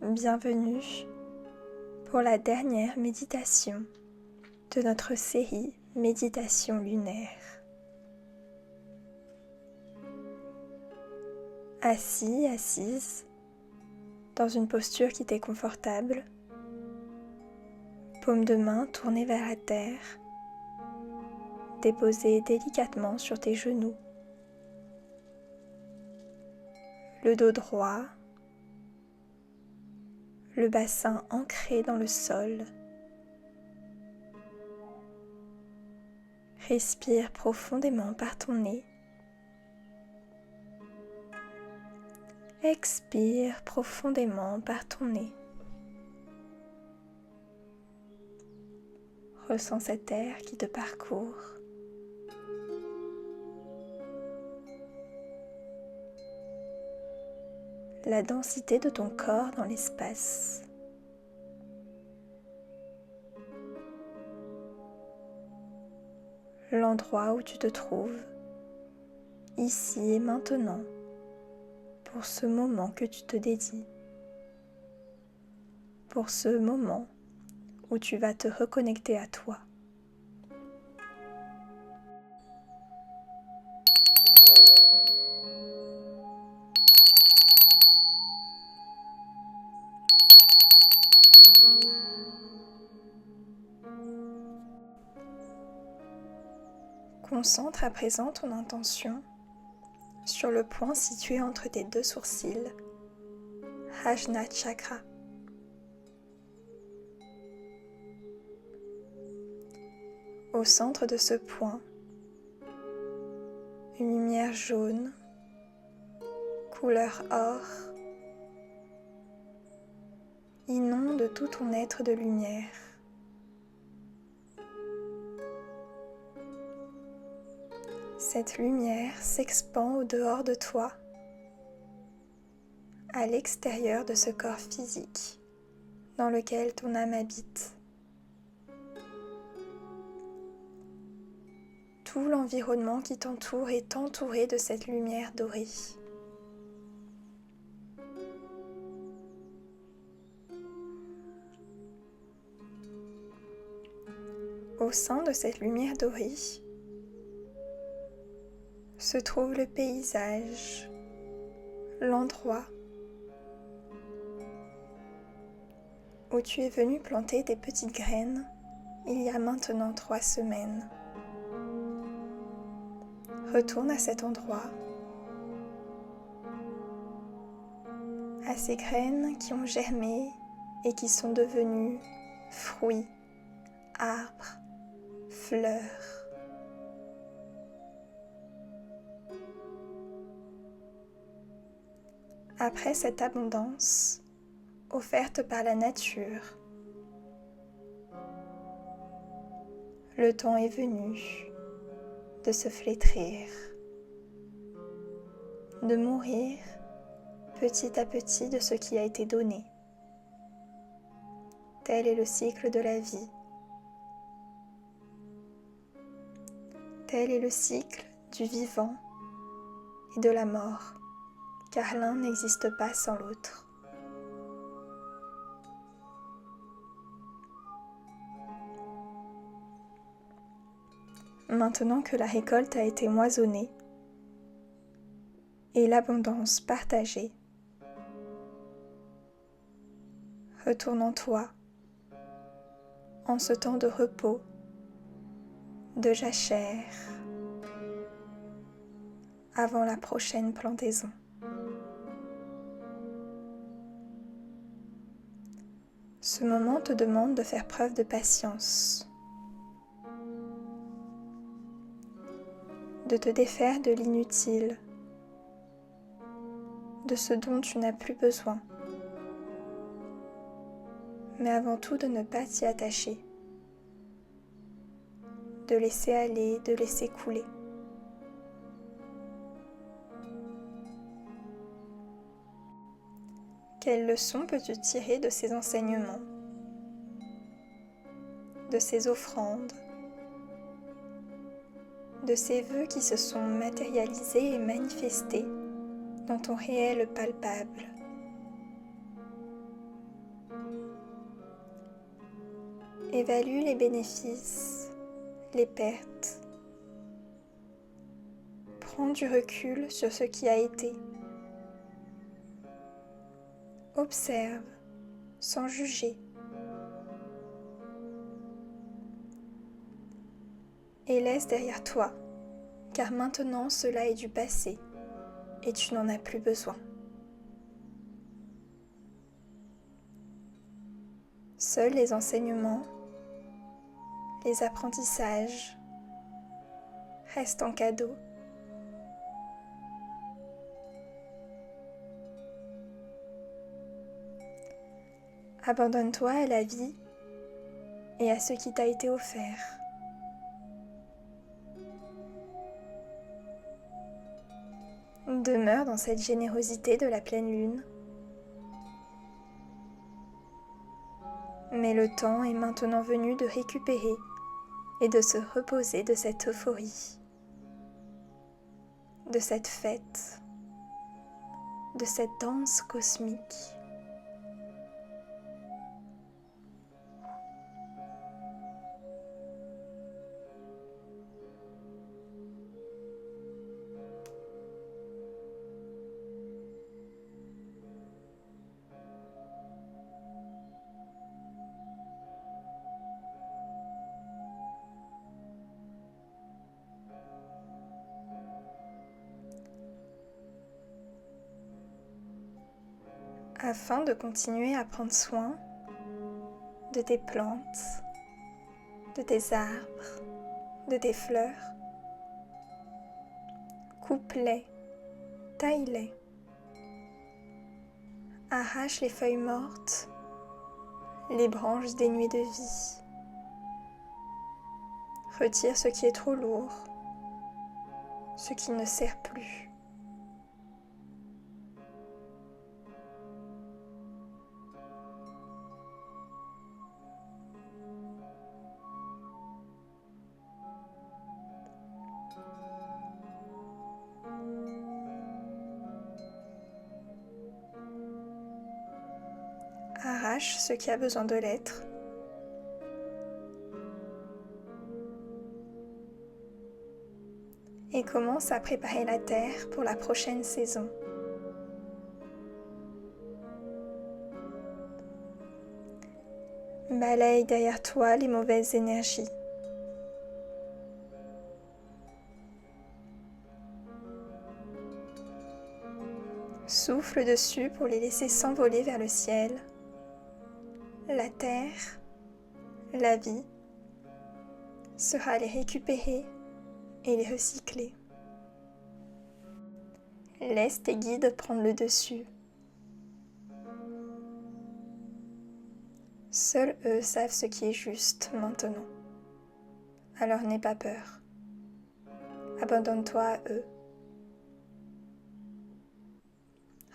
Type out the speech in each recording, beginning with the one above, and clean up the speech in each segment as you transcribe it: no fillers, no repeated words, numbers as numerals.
Bienvenue pour la dernière méditation de notre série Méditation lunaire. Assis, assise, dans une posture qui t'est confortable, paume de main tournée vers la terre, déposée délicatement sur tes genoux, le dos droit, le bassin ancré dans le sol. Respire profondément par ton nez. Expire profondément par ton nez. Ressens cet air qui te parcourt. La densité de ton corps dans l'espace. L'endroit où tu te trouves, ici et maintenant, pour ce moment que tu te dédies, pour ce moment où tu vas te reconnecter à toi. Concentre à présent ton intention sur le point situé entre tes deux sourcils, Ajna Chakra. Au centre de ce point, une lumière jaune, couleur or, inonde tout ton être de lumière. Cette lumière s'expand au dehors de toi, à l'extérieur de ce corps physique dans lequel ton âme habite. Tout l'environnement qui t'entoure est entouré de cette lumière dorée. Au sein de cette lumière dorée se trouve le paysage, l'endroit où tu es venu planter tes petites graines il y a maintenant 3 semaines. Retourne à cet endroit, à ces graines qui ont germé et qui sont devenues fruits, arbres, fleurs. Après cette abondance offerte par la nature, le temps est venu de se flétrir, de mourir petit à petit de ce qui a été donné. Tel est le cycle de la vie. Tel est le cycle du vivant et de la mort, car l'un n'existe pas sans l'autre. Maintenant que la récolte a été moissonnée et l'abondance partagée, retourne en toi, en ce temps de repos, de jachère, avant la prochaine plantaison. Ce moment te demande de faire preuve de patience, de te défaire de l'inutile, de ce dont tu n'as plus besoin, mais avant tout de ne pas t'y attacher, de laisser aller, de laisser couler. Quelles leçons peux-tu tirer de ces enseignements, de ces offrandes, de ces vœux qui se sont matérialisés et manifestés dans ton réel palpable? Évalue les bénéfices, les pertes. Prends du recul sur ce qui a été. Observe sans juger. Et laisse derrière toi, car maintenant cela est du passé et tu n'en as plus besoin. Seuls les enseignements, les apprentissages restent en cadeau. Abandonne-toi à la vie et à ce qui t'a été offert. Demeure dans cette générosité de la pleine lune. Mais le temps est maintenant venu de récupérer et de se reposer de cette euphorie, de cette fête, de cette danse cosmique. Afin de continuer à prendre soin de tes plantes, de tes arbres, de tes fleurs, coupe-les, taille-les, arrache les feuilles mortes, les branches dénuées de vie, retire ce qui est trop lourd, ce qui ne sert plus. Arrache ce qui a besoin de l'être. Et commence à préparer la terre pour la prochaine saison. Balaye derrière toi les mauvaises énergies. Souffle dessus pour les laisser s'envoler vers le ciel, la terre, la vie, sera les récupérer et les recycler. Laisse tes guides prendre le dessus. Seuls eux savent ce qui est juste maintenant. Alors n'aie pas peur. Abandonne-toi à eux.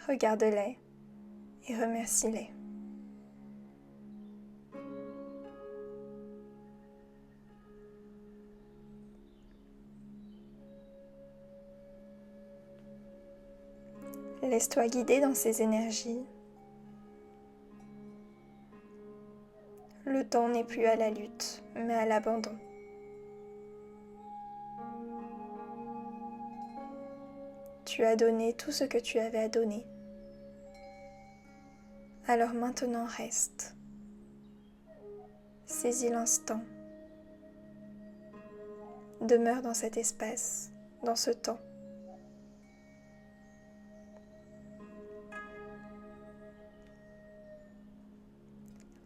Regarde-les et remercie-les. Laisse-toi guider dans ces énergies. Le temps n'est plus à la lutte, mais à l'abandon. Tu as donné tout ce que tu avais à donner. Alors maintenant reste. Saisis l'instant. Demeure dans cet espace, dans ce temps.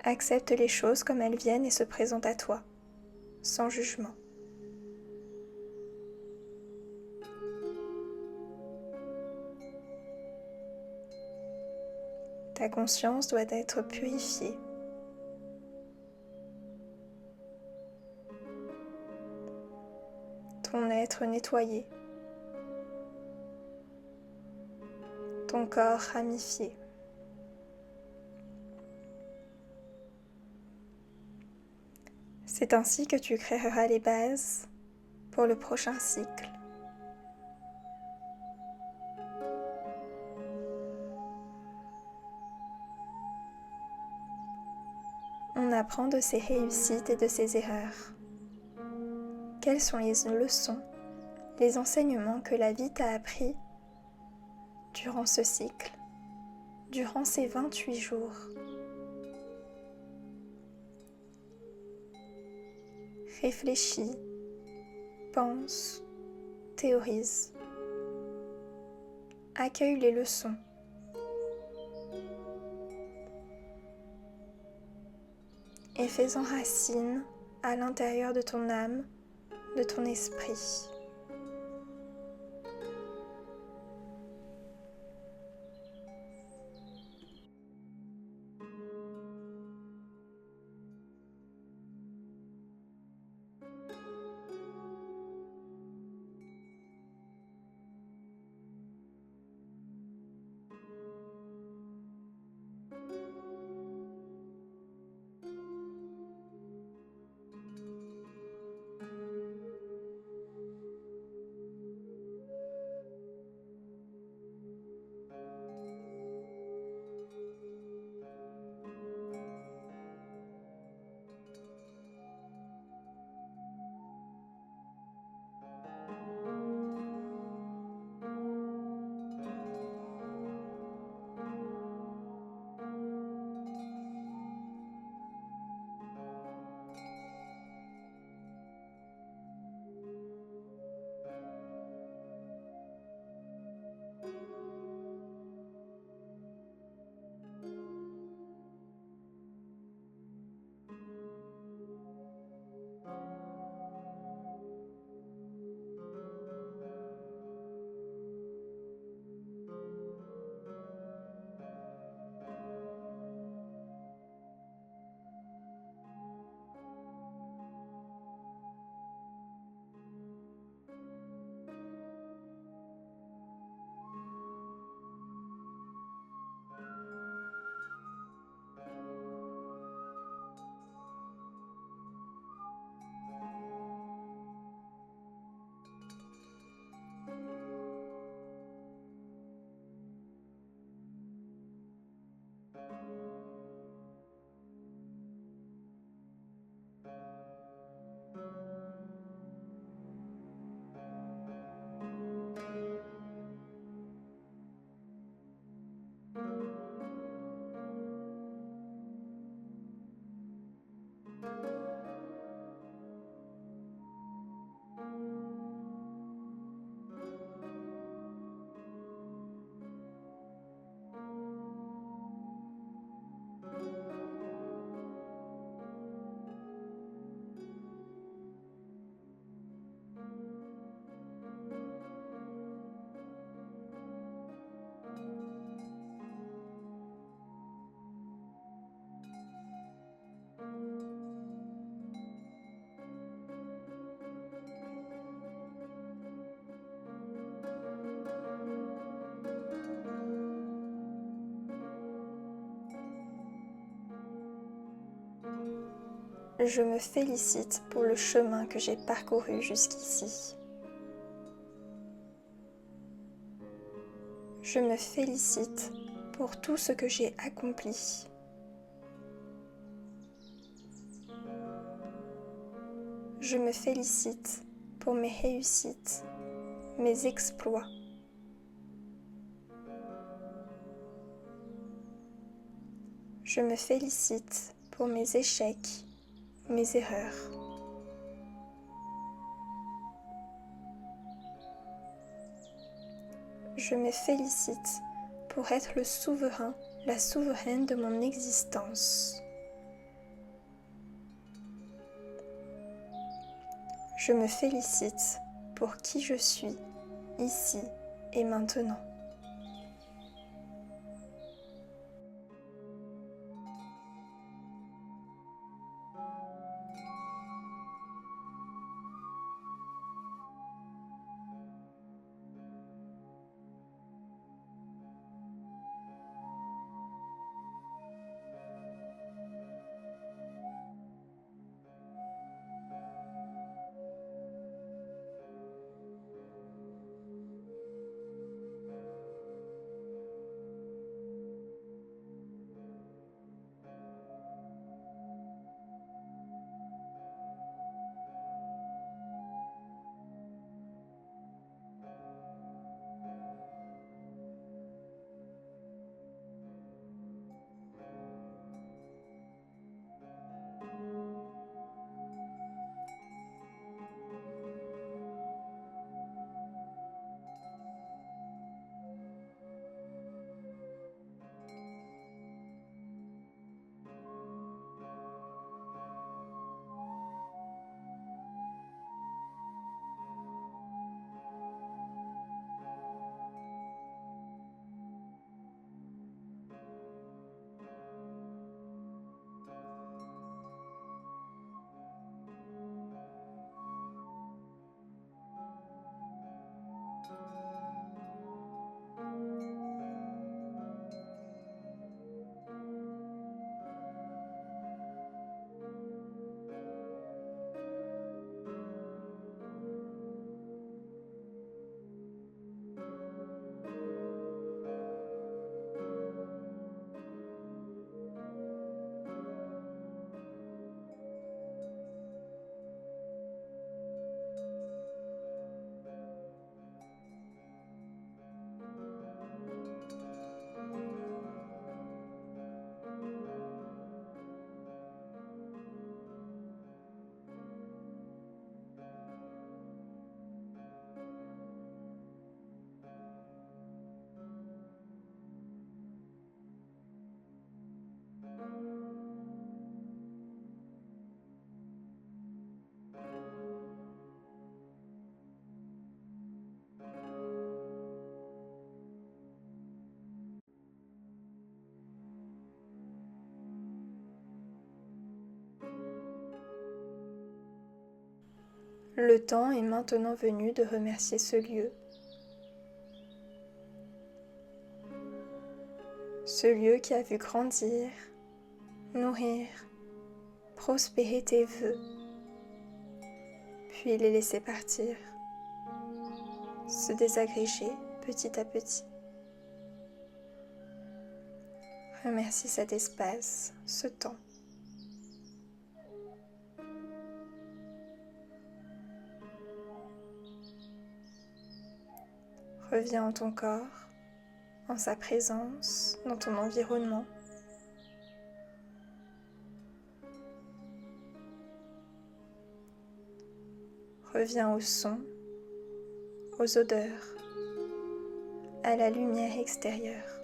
Accepte les choses comme elles viennent et se présentent à toi, sans jugement. Ta conscience doit être purifiée. Ton être nettoyé. Ton corps ramifié. C'est ainsi que tu créeras les bases pour le prochain cycle. On apprend de ses réussites et de ses erreurs? Quelles sont les leçons, les enseignements que la vie t'a appris durant ce cycle, durant ces 28 jours? Réfléchis, pense, théorise. Accueille les leçons. Et fais-en racine à l'intérieur de ton âme, de ton esprit. Je me félicite pour le chemin que j'ai parcouru jusqu'ici. Je me félicite pour tout ce que j'ai accompli. Je me félicite pour mes réussites, mes exploits. Je me félicite pour mes échecs, mes erreurs. Je me félicite pour être le souverain, la souveraine de mon existence. Je me félicite pour qui je suis, ici et maintenant. Le temps est maintenant venu de remercier ce lieu. Ce lieu qui a vu grandir, nourrir, prospérer tes vœux, puis les laisser partir, se désagréger petit à petit. Remercie cet espace, ce temps. Reviens en ton corps, en sa présence, dans ton environnement. Reviens aux sons, aux odeurs, à la lumière extérieure.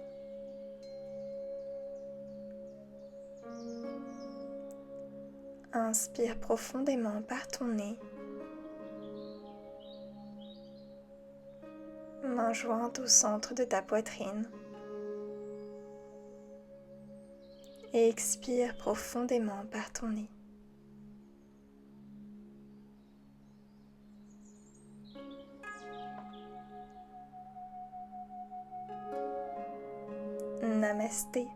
Inspire profondément par ton nez, main jointe au centre de ta poitrine. Et expire profondément par ton nez. Namasté.